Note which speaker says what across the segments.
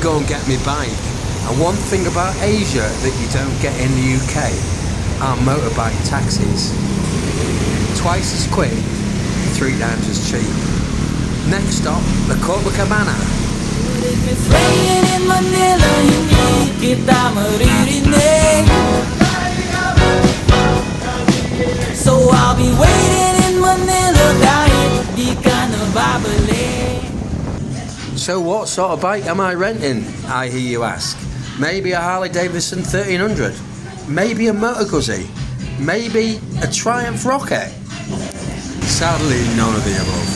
Speaker 1: go and get my bike. And one thing about Asia that you don't get in the UK are motorbike taxis. Twice as quick, 3 times as cheap. Next stop, the Copacabana.
Speaker 2: If it's raining in Manila, hindi kita maririnig. So I'll be waiting in Manila kahit di ka na babalik.
Speaker 1: So what sort of bike am I renting, I hear you ask? Maybe a Harley Davidson 1300? Maybe a Motor Guzzi? Maybe a Triumph Rocket? Sadly, none of the above.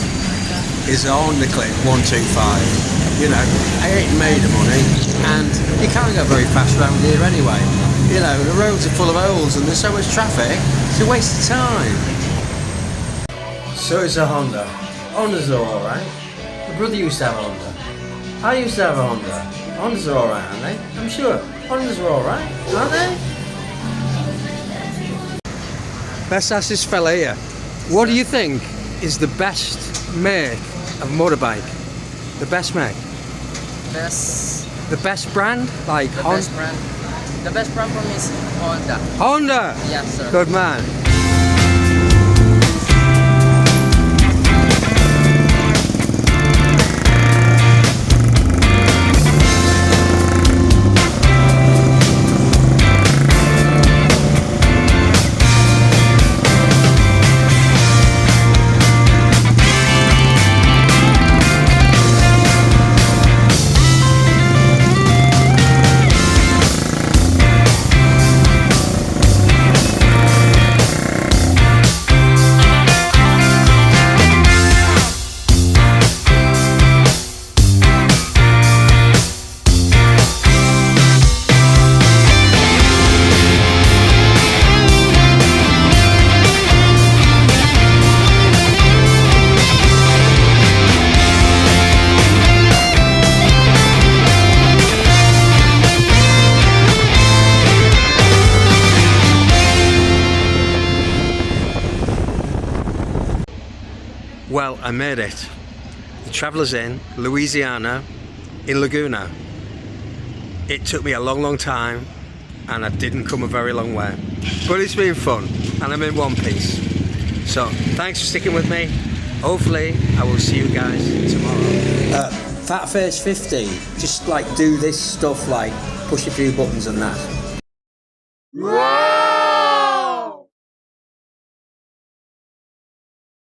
Speaker 1: It's on the click 125. You know, I ain't made of money, and you can't go very fast around here anyway. You know, the roads are full of holes and there's so much traffic, it's a waste of time. So it's a Honda. Hondas are alright. My brother used to have a Honda. I used to have a Honda. Hondas are alright, aren't they? I'm sure. Hondas are alright, aren't they? Let's ask this fella here. What do you think is the best make of motorbike? The best make? The best brand? Like
Speaker 3: best brand. The best brand for me is Honda.
Speaker 1: Honda?
Speaker 3: Yes, sir.
Speaker 1: Good man. Well, I made it. The Traveller's Inn, Louisiana, in Laguna. It took me a long time and I didn't come a very long way. But it's been fun and I'm in one piece. So thanks for sticking with me. Hopefully I will see you guys tomorrow. Fat Face 50, just like do this stuff like push a few buttons and that.